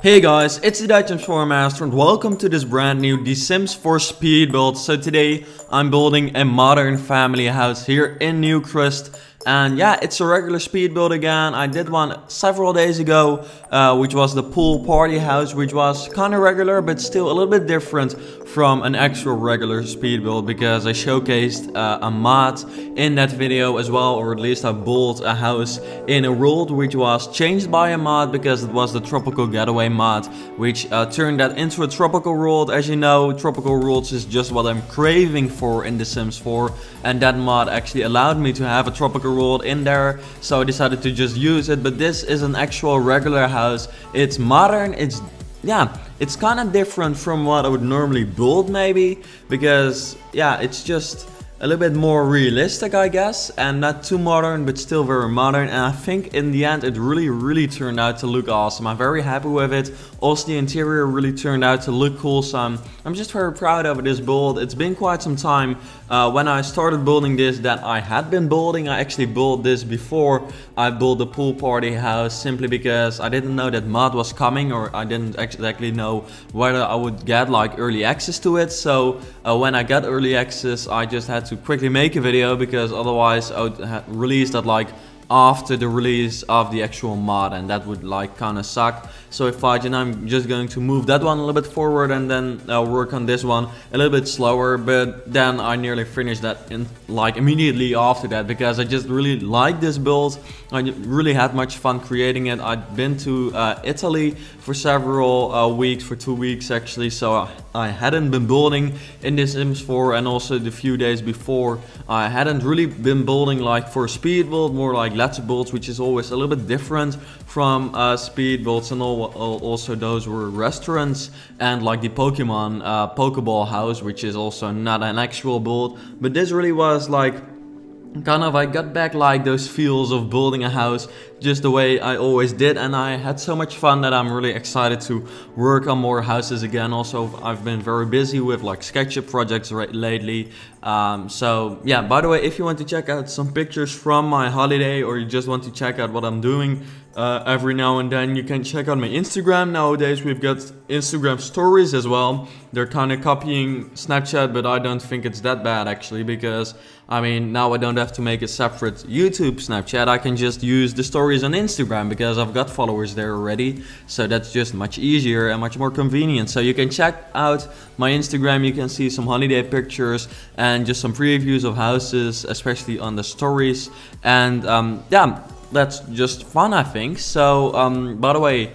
Hey guys, it's the Sims 4 Master and welcome to this brand new The Sims 4 speed build. So today I'm building a modern family house here in Newcrest. And yeah, it's a regular speed build again. I did one several days ago, which was the pool party house, which was kind of regular, but still a little bit different from an actual regular speed build because I showcased a mod in that video as well, or at least I built a house in a world which was changed by a mod because it was the Tropical Getaway mod, which turned that into a tropical world. As you know, tropical worlds is just what I'm craving for in The Sims 4, and that mod actually allowed me to have a tropical world in there, so I decided to just use it. But this is an actual regular house. It's modern, it's kind of different from what I would normally build, maybe, because yeah, it's just a little bit more realistic, I guess, and not too modern, but still very modern. And I think in the end it really turned out to look awesome. I'm very happy with it. Also the interior really turned out to look cool, so I'm just very proud of this build. It's been quite some time when I started building this that I had been building. I actually built this before I built the pool party house, simply because I didn't know that mod was coming, or I didn't exactly know whether I would get like early access to it. So when I got early access, I just had to quickly make a video, because otherwise I would release that like after the release of the actual mod, and that would like kind of suck. So if I'm just going to move that one a little bit forward and then work on this one a little bit slower. But then I nearly finished that in like immediately after that, because I just really like this build. I really had much fun creating it. I'd been to Italy for several weeks, for 2 weeks actually, so I hadn't been building in this Sims 4, and also the few days before I hadn't really been building like for speed build, more like let's builds, which is always a little bit different from speed builds. And also those were restaurants, and like the Pokemon Pokeball house, which is also not an actual build. But this really was like kind of, I got back like those feels of building a house just the way I always did, and I had so much fun that I'm really excited to work on more houses again. Also, I've been very busy with like SketchUp projects lately. So yeah, by the way, if you want to check out some pictures from my holiday, or you just want to check out what I'm doing every now and then, you can check out my Instagram. Nowadays we've got Instagram stories as well. They're kind of copying Snapchat, but I don't think it's that bad actually, because I mean, now I don't have to make a separate YouTube Snapchat. I can just use the stories on Instagram because I've got followers there already. So that's just much easier and much more convenient. So you can check out my Instagram. You can see some holiday pictures and just some previews of houses, especially on the stories. And yeah, that's just fun, I think. So by the way,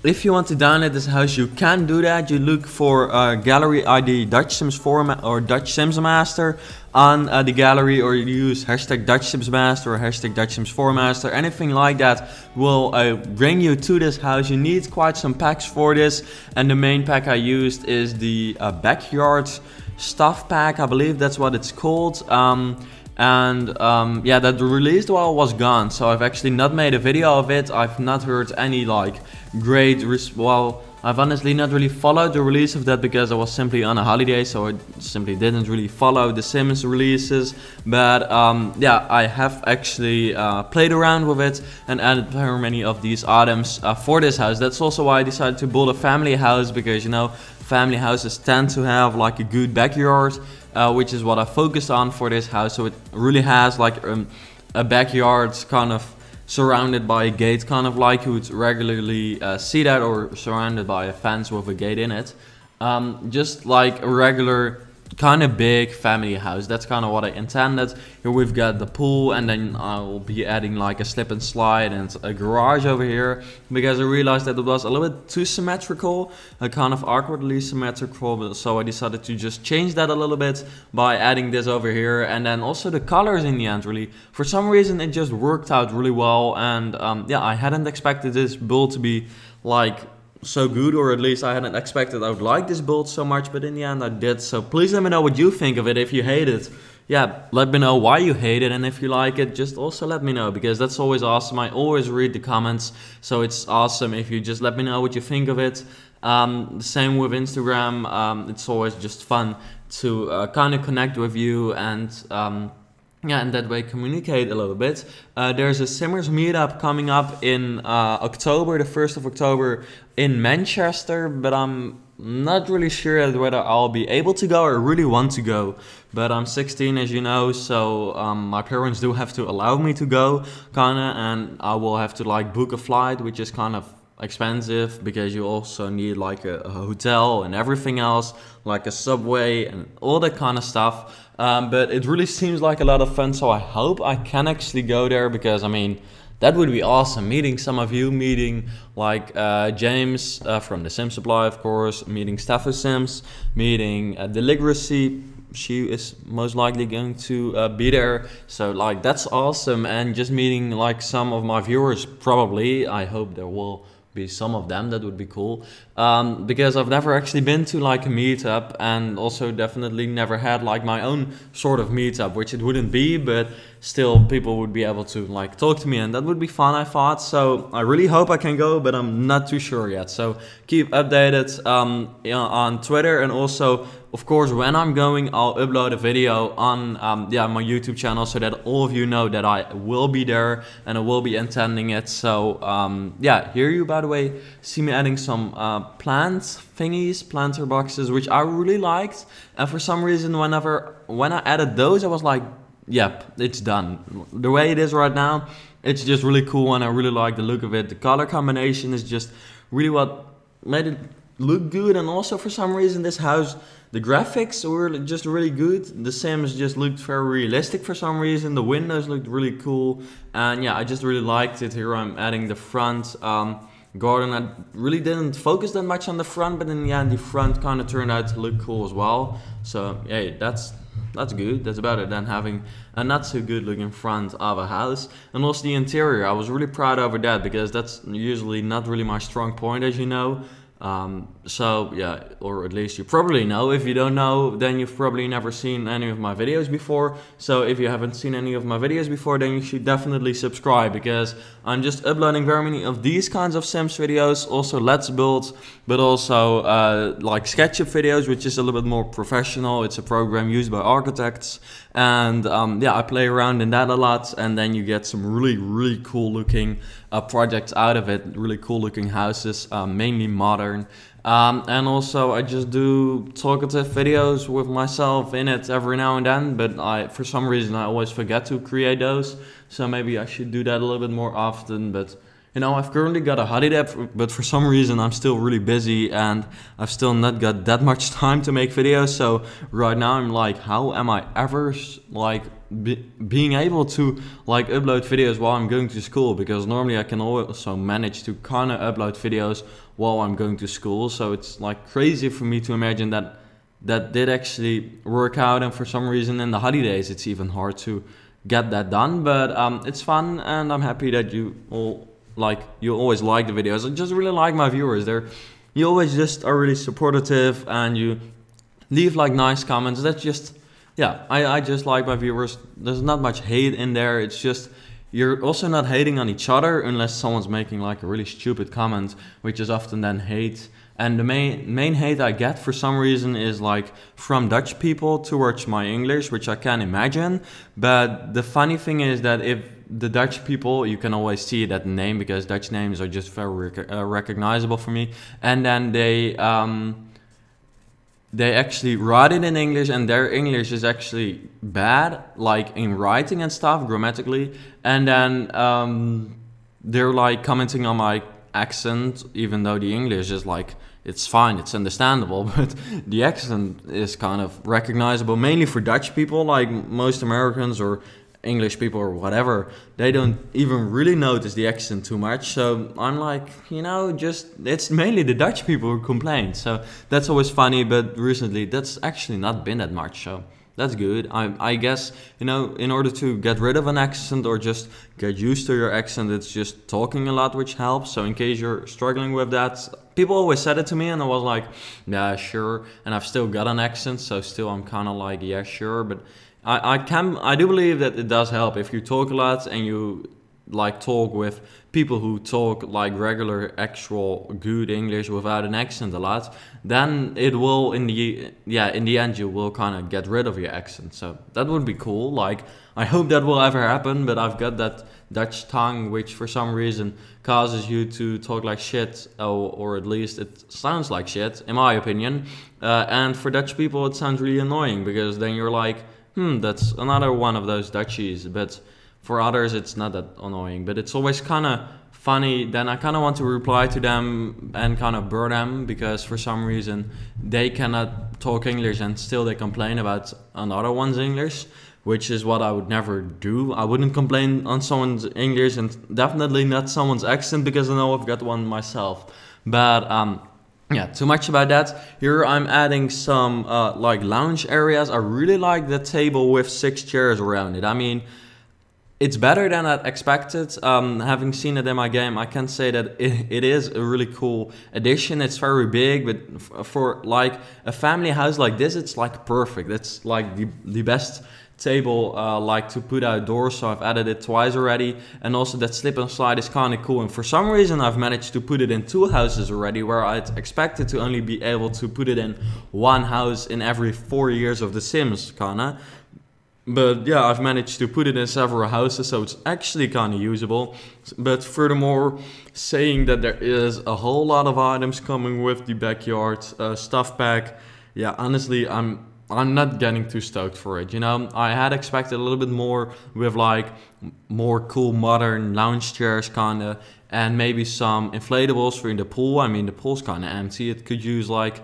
if you want to download this house, you can do that. You look for gallery ID Dutch Sims 4 or Dutch Sims Master on the gallery, or you use hashtag Dutch Sims Master or hashtag Dutch Sims 4 Master. Anything like that will bring you to this house. You need quite some packs for this, and the main pack I used is the backyard stuff pack. I believe that's what it's called. Yeah, that released while it was gone, so I've actually not made a video of it. I've not heard any like great well, I've honestly not really followed the release of that because I was simply on a holiday, so I simply didn't really follow the Sims releases. But yeah, I have actually played around with it and added very many of these items for this house. That's also why I decided to build a family house, because you know, family houses tend to have like a good backyard, which is what I focused on for this house. So it really has like a backyard kind of surrounded by a gate, kind of like you would regularly see that, or surrounded by a fence with a gate in it. Just like a regular kind of big family house. That's kind of what I intended. Here we've got the pool, and then I'll be adding like a slip and slide and a garage over here, because I realized that it was a little bit too symmetrical, kind of awkwardly symmetrical. So I decided to just change that a little bit by adding this over here. And then also the colors in the end, really, for some reason it just worked out really well. And yeah, I hadn't expected this build to be like so good, or at least I hadn't expected I would like this build so much, but in the end I did. So please let me know what you think of it. If you hate it, yeah, let me know why you hate it, and if you like it, just also let me know, because that's always awesome. I always read the comments, so it's awesome if you just let me know what you think of it. Same with Instagram. It's always just fun to kind of connect with you, and yeah, and that way communicate a little bit. There's a Simmers meetup coming up in October, the 1st of October in Manchester, but I'm not really sure yet whether I'll be able to go. I really want to go, but I'm 16, as you know, so my parents do have to allow me to go, kinda, and I will have to like book a flight, which is kind of expensive because you also need like a hotel and everything else, like a subway and all that kind of stuff. But it really seems like a lot of fun, so I hope I can actually go there, because I mean, that would be awesome. Meeting some of you, meeting like James from the Sim Supply, of course, meeting Steffa Sims, meeting Deligracy. She is most likely going to be there, so like that's awesome. And just meeting like some of my viewers, probably. I hope there will be some of them. That would be cool, because I've never actually been to like a meetup, and also definitely never had like my own sort of meetup, which it wouldn't be, but still people would be able to like talk to me, and that would be fun, I thought. So I really hope I can go, but I'm not too sure yet, so keep updated on Twitter. And also, of course, when I'm going, I'll upload a video on my YouTube channel, so that all of you know that I will be there and I will be attending it. So yeah, here you, by the way, see me adding some plant thingies, planter boxes, which I really liked. And for some reason, when I added those, I was like, yep, it's done. The way it is right now, it's just really cool, and I really like the look of it. The color combination is just really what made it look good. And also, for some reason, this house, the graphics were just really good. The Sims just looked very realistic for some reason. The windows looked really cool, and yeah, I just really liked it. Here I'm adding the front garden. I really didn't focus that much on the front, but in the end, the front kind of turned out to look cool as well. So yeah, that's good. That's better than having a not so good looking front of a house. And also the interior, I was really proud over that, because that's usually not really my strong point, as you know. So yeah, or at least you probably know. If you don't know, then you've probably never seen any of my videos before. So if you haven't seen any of my videos before, then you should definitely subscribe, because I'm just uploading very many of these kinds of Sims videos, also Let's Build, but also like SketchUp videos, which is a little bit more professional. It's a program used by architects, and yeah, I play around in that a lot, and then you get some really cool looking projects out of it, really cool looking houses, mainly modern. And also I just do talkative videos with myself in it every now and then, but for some reason I always forget to create those, so maybe I should do that a little bit more often. But you know, I've currently got a holiday, but for some reason I'm still really busy, and I've still not got that much time to make videos. So right now I'm like, how am I ever like being able to like upload videos while I'm going to school? Because normally I can also manage to kind of upload videos while I'm going to school. So it's like crazy for me to imagine that did actually work out, and for some reason in the holidays it's even hard to get that done. But it's fun, and I'm happy that you always like the videos. I just really like my viewers. You always just are really supportive, and you leave like nice comments. That's just, yeah, I just like my viewers. There's not much hate in there. It's just, you're also not hating on each other unless someone's making like a really stupid comment, which is often then hate. And the main hate I get for some reason is like from Dutch people towards my English, which I can imagine. But the funny thing is that if the Dutch people, you can always see that name, because Dutch names are just very recognizable for me. And then they actually write it in English, and their English is actually bad, like in writing and stuff, grammatically. And then they're like commenting on my accent, even though the English is like, it's fine, it's understandable, but the accent is kind of recognizable, mainly for Dutch people. Like most Americans or English people or whatever, they don't even really notice the accent too much. So I'm like, you know, just, it's mainly the Dutch people who complain. So that's always funny, but recently that's actually not been that much, so that's good. I guess, you know, in order to get rid of an accent or just get used to your accent, it's just talking a lot, which helps. So in case you're struggling with that, people always said it to me, and I was like, yeah, sure. And I've still got an accent, so still I'm kind of like, yeah, sure. But I do believe that it does help if you talk a lot and you like talk with people who talk like regular actual good English without an accent a lot, then it will in the end you will kind of get rid of your accent. So that would be cool. Like I hope that will ever happen, but I've got that Dutch tongue which for some reason causes you to talk like shit, or at least it sounds like shit in my opinion. And for Dutch people it sounds really annoying, because then you're like, that's another one of those Dutchies. But for others it's not that annoying, but it's always kind of funny. Then I kind of want to reply to them and kind of burn them, because for some reason they cannot talk English and still they complain about another one's English, which is what I would never do. I wouldn't complain on someone's English, and definitely not someone's accent, because I know I've got one myself. But yeah, too much about that. Here I'm adding some like lounge areas. I really like the table with 6 chairs around it. I mean, it's better than I expected. Having seen it in my game, I can say that it is a really cool addition. It's very big, but for like a family house like this, it's like perfect. It's like the best table like to put outdoors, so I've added it twice already. And also that slip and slide is kind of cool, and for some reason I've managed to put it in 2 houses already, where I'd expected to only be able to put it in 1 house in every 4 years of The Sims kinda. But yeah, I've managed to put it in several houses, so it's actually kind of usable. But furthermore, saying that there is a whole lot of items coming with the backyard stuff pack, yeah, honestly, I'm not getting too stoked for it. You know, I had expected a little bit more with like more cool modern lounge chairs kinda, and maybe some inflatables for in the pool. I mean, the pool's kind of empty. It could use like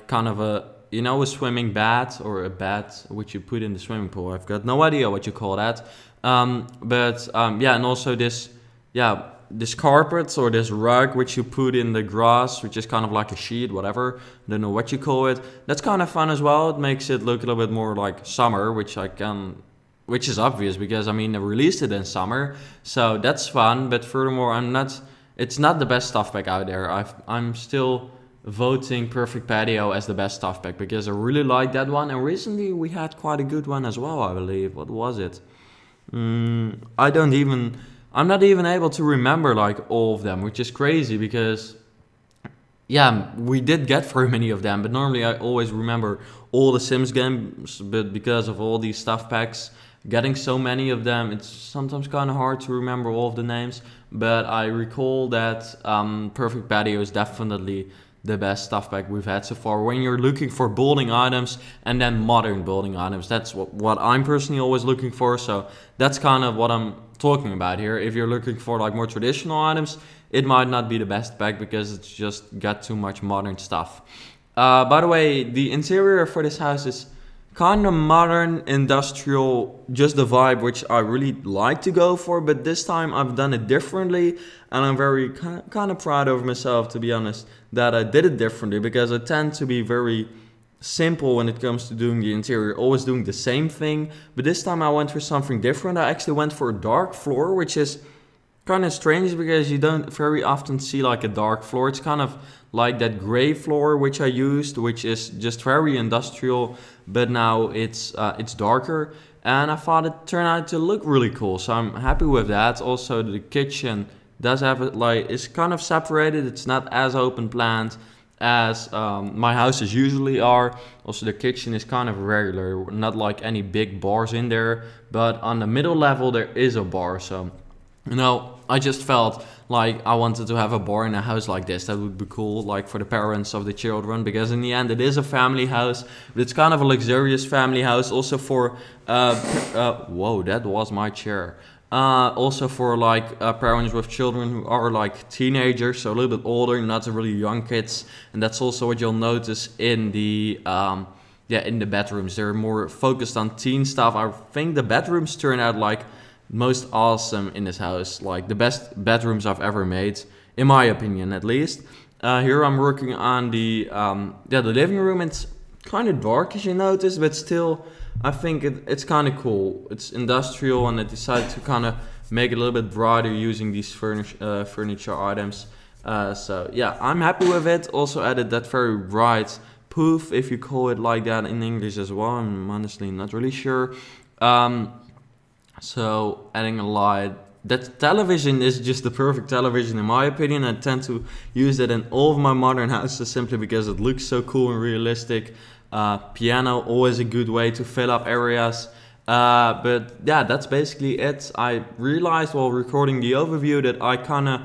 kind of a, you know, a swimming bath, or a bath which you put in the swimming pool. I've got no idea what you call that. Yeah, and also this carpet or this rug which you put in the grass, which is kind of like a sheet, whatever. I don't know what you call it. That's kind of fun as well. It makes it look a little bit more like summer, which is obvious because I mean they released it in summer, so that's fun. But furthermore, it's not the best stuff pack out there. I'm still voting Perfect Patio as the best stuff pack, because I really like that one, and recently we had quite a good one as well, I believe. What was it? I'm not even able to remember like all of them, which is crazy, because yeah, we did get very many of them, but normally I always remember all the Sims games, but because of all these stuff packs, getting so many of them, it's sometimes kind of hard to remember all of the names. But I recall that Perfect Patio is definitely the best stuff pack we've had so far when you're looking for building items, and then modern building items. That's what I'm personally always looking for, so that's kind of what I'm talking about here. If you're looking for like more traditional items, it might not be the best pack, because it's just got too much modern stuff. By the way, the interior for this house is kind of modern, industrial, just the vibe which I really like to go for, but this time I've done it differently, and I'm very kind of proud of myself, to be honest, that I did it differently, because I tend to be very simple when it comes to doing the interior, always doing the same thing. But this time I went for something different. I actually went for a dark floor, which is kind of strange because you don't very often see like a dark floor. It's kind of like that gray floor which I used, which is just very industrial, but now it's darker, and I thought it turned out to look really cool, so I'm happy with that. Also, the kitchen does have it like, it's kind of separated. It's not as open planned as my houses usually are. Also, the kitchen is kind of regular, not like any big bars in there, but on the middle level there is a bar. So, you know, I just felt like I wanted to have a bar in a house like this. That would be cool, like for the parents of the children, because in the end it is a family house, but it's kind of a luxurious family house. Also for whoa, that was my chair. Also for like parents with children who are like teenagers, so a little bit older, not really young kids. And that's also what you'll notice in the in the bedrooms. They're more focused on teen stuff. I think the bedrooms turn out like most awesome in this house, like the best bedrooms I've ever made, in my opinion at least. Here I'm working on the living room. It's kind of dark, as you notice, but still I think it's kind of cool. It's industrial, and I decided to kind of make it a little bit brighter using these furniture items. So yeah, I'm happy with it. Also added that very bright poof, if you call it like that in English as well. I'm honestly not really sure. So adding a light that television is just the perfect television in my opinion. I tend to use it in all of my modern houses simply because it looks so cool and realistic. Piano, always a good way to fill up areas. But yeah, that's basically it. I realized while recording the overview that I kind of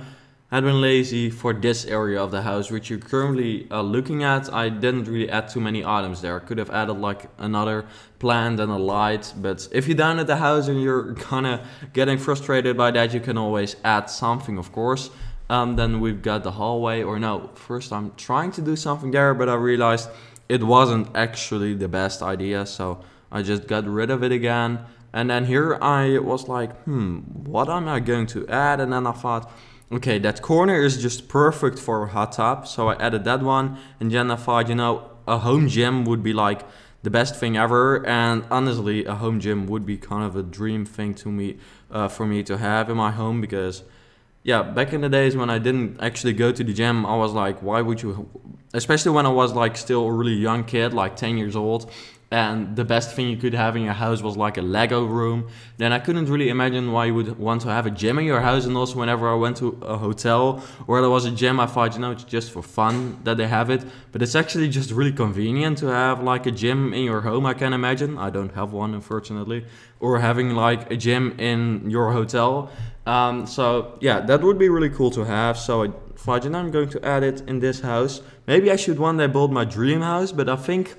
had been lazy for this area of the house, which you're currently looking at. I didn't really add too many items there. I could have added like another plant and a light, but if you're down at the house and you're kind of getting frustrated by that, you can always add something, of course. Then we've got the hallway, or no, first I'm trying to do something there, but I realized it wasn't actually the best idea, so I just got rid of it again. And then here I was like, what am I going to add? And then I thought, okay, that corner is just perfect for a hot tub, so I added that one. And then I thought, you know, a home gym would be like the best thing ever. And honestly, a home gym would be kind of a dream thing to me, for me to have in my home, because yeah, back in the days when I didn't actually go to the gym, I was like, why would you, especially when I was like still a really young kid, like 10 years old, and the best thing you could have in your house was like a Lego room, then I couldn't really imagine why you would want to have a gym in your house. And also whenever I went to a hotel where there was a gym, I thought, you know, it's just for fun that they have it, but it's actually just really convenient to have like a gym in your home, I can imagine. I don't have one, unfortunately, or having like a gym in your hotel. So yeah, that would be really cool to have. So I thought, you know, I'm going to add it in this house. Maybe I should one day build my dream house, but I think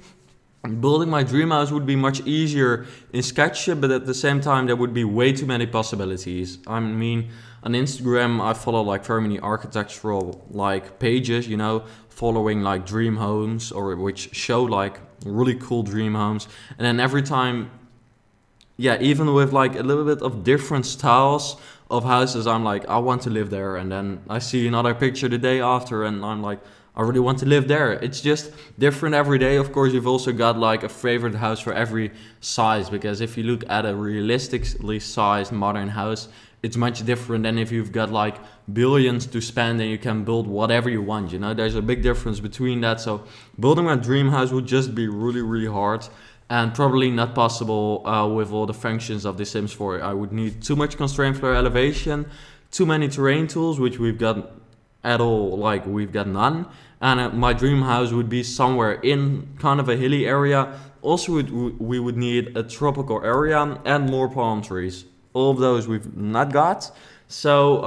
building my dream house would be much easier in SketchUp, but at the same time there would be way too many possibilities. I mean, on Instagram I follow like very many architectural like pages, you know, following like dream homes, or which show like really cool dream homes. And then every time, yeah, even with like a little bit of different styles of houses, I'm like, I want to live there. And then I see another picture the day after and I'm like, I really want to live there. It's just different every day. Of course, you've also got like a favorite house for every size, because if you look at a realistically sized modern house, it's much different than if you've got like billions to spend and you can build whatever you want, you know. There's a big difference between that. So building my dream house would just be really, really hard, and probably not possible with all the functions of The Sims 4. I would need too much constraint floor elevation, too many terrain tools, which we've got at all, like we've got none. And my dream house would be somewhere in kind of a hilly area. Also, we would need a tropical area and more palm trees. All of those we've not got. So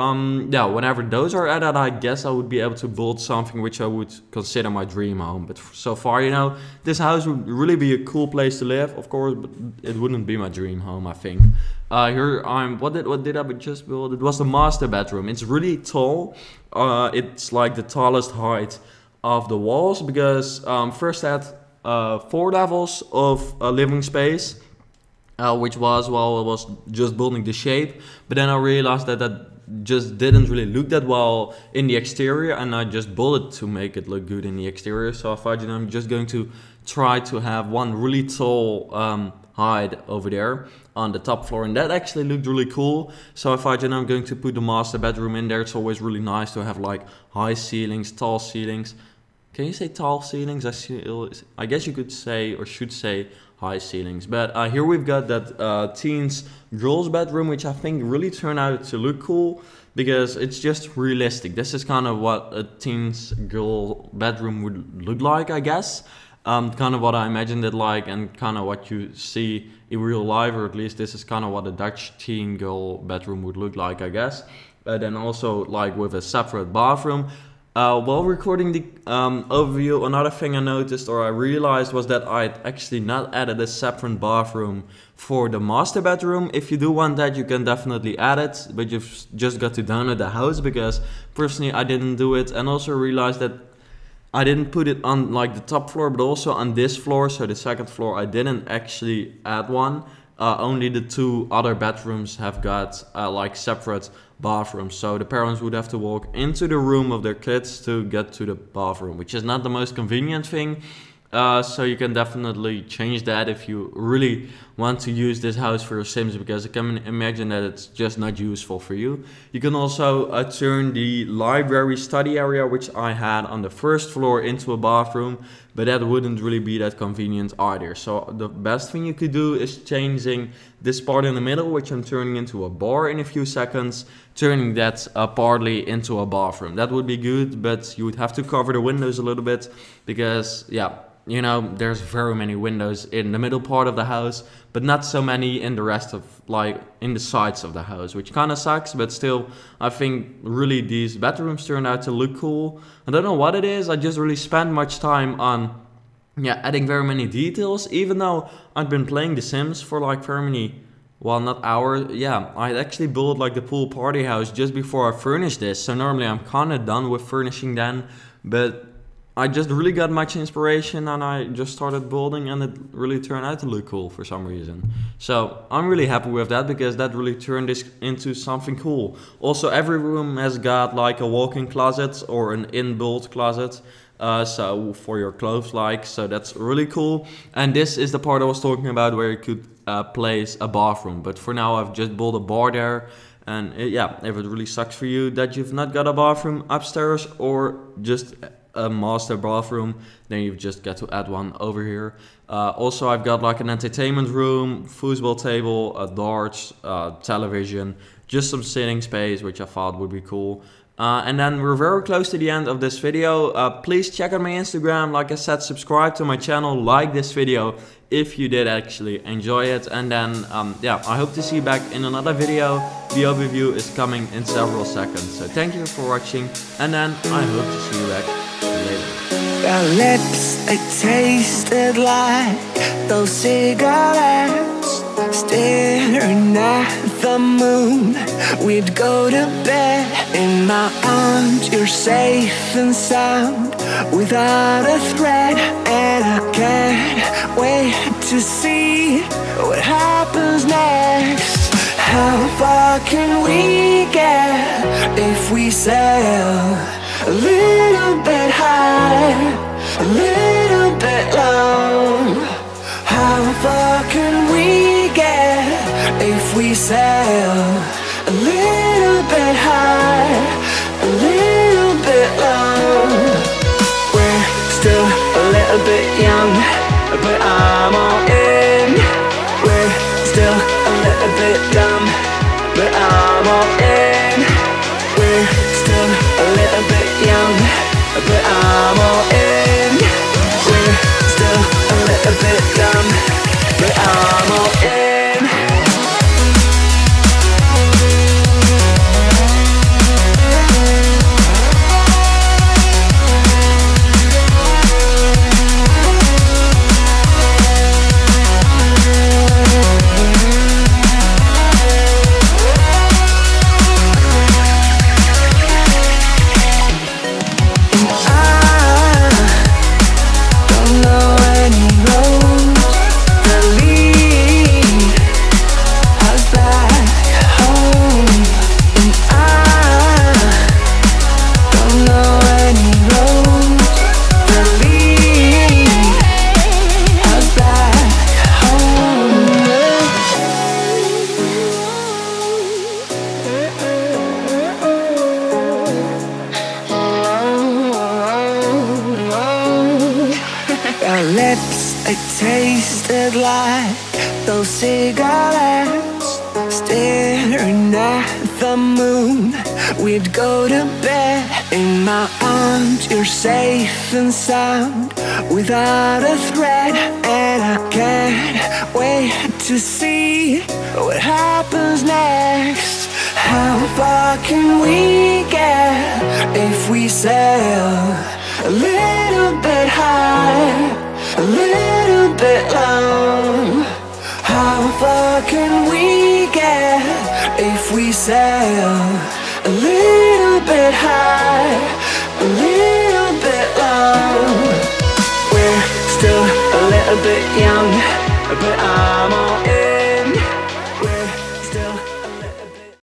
yeah, whenever those are added, I guess I would be able to build something which I would consider my dream home. But so far, you know, this house would really be a cool place to live, of course, but it wouldn't be my dream home, I think. Here I'm, what did I just build? It was the master bedroom. It's really tall. It's like the tallest height of the walls, because first I had 4 levels of living space. Which was, well, I was just building the shape, but then I realized that that just didn't really look that well in the exterior, and I just built it to make it look good in the exterior. So I thought, you know, I'm just going to try to have one really tall height over there on the top floor, and that actually looked really cool. So I thought, you know, I'm going to put the master bedroom in there. It's always really nice to have like high ceilings, tall ceilings. Can you say tall ceilings? I guess you could say, or should say, high ceilings. But here we've got that teens girls bedroom, which I think really turned out to look cool, because it's just realistic. This is kind of what a teens girl bedroom would look like, I guess. Kind of what I imagined it like, and kind of what you see in real life, or at least this is kind of what a Dutch teen girl bedroom would look like, I guess. But then also like with a separate bathroom. While recording the overview, another thing I noticed, or I realized, was that I'd actually not added a separate bathroom for the master bedroom. If you do want that, you can definitely add it, but you've just got to download the house, because personally I didn't do it. And also realized that I didn't put it on like the top floor, but also on this floor, so the second floor, I didn't actually add one. Only the 2 other bedrooms have got like separate bathrooms, so the parents would have to walk into the room of their kids to get to the bathroom, which is not the most convenient thing. So you can definitely change that if you really want to use this house for your Sims, because I can imagine that it's just not useful for you. You can also turn the library study area, which I had on the first floor, into a bathroom. but that wouldn't really be that convenient either. So the best thing you could do is changing this part in the middle, which I'm turning into a bar in a few seconds, turning that partly into a bathroom. That would be good, but you would have to cover the windows a little bit because, yeah, you know, there's very many windows in the middle part of the house, but not so many in the rest of, like, in the sides of the house, which kind of sucks, but still, I think really these bedrooms turned out to look cool. I don't know what it is, I just really spent much time on, yeah, adding very many details, even though I've been playing The Sims for like very many, well, not hours, yeah, I actually built like the pool party house just before I furnished this, so normally I'm kind of done with furnishing then, but I just really got much inspiration and I just started building and it really turned out to look cool for some reason. So I'm really happy with that because that really turned this into something cool. Also, every room has got like a walk-in closet or an inbuilt closet. So for your clothes, like, so that's really cool. And this is the part I was talking about where you could place a bathroom. But for now I've just built a bar there. And yeah, if it really sucks for you that you've not got a bathroom upstairs or just a master bathroom, then you've just got to add one over here. Also, I've got like an entertainment room, foosball table, a darts, television, just some sitting space, which I thought would be cool. And then we're very close to the end of this video. Please check out my Instagram. Like I said, subscribe to my channel, like this video if you did actually enjoy it. And then, yeah, I hope to see you back in another video. The overview is coming in several seconds. So thank you for watching, and then I hope to see you back later. Our lips, they tasted like those cigarettes. Staring at the moon, we'd go to bed. In my arms, you're safe and sound, without a threat. And I can't wait to see what happens next. How far can we get if we sail a little bit high, a little bit low? How far can we get if we sail a little bit high, a little bit low? We're still a little bit young, but I'm all in. We're still a little bit dumb, but I'm all in. We're still a little bit young, but I'm all in. We're still a little bit dumb, but I'm all in. Our lips, they tasted like those cigarettes. Staring at the moon, we'd go to bed. In my arms, you're safe and sound, without a threat. And I can't wait to see what happens next. How far can we get if we sail a little bit high, a little bit low? How far can we get if we sail a little bit high, a little bit low? We're still a little bit young, but I'm all in.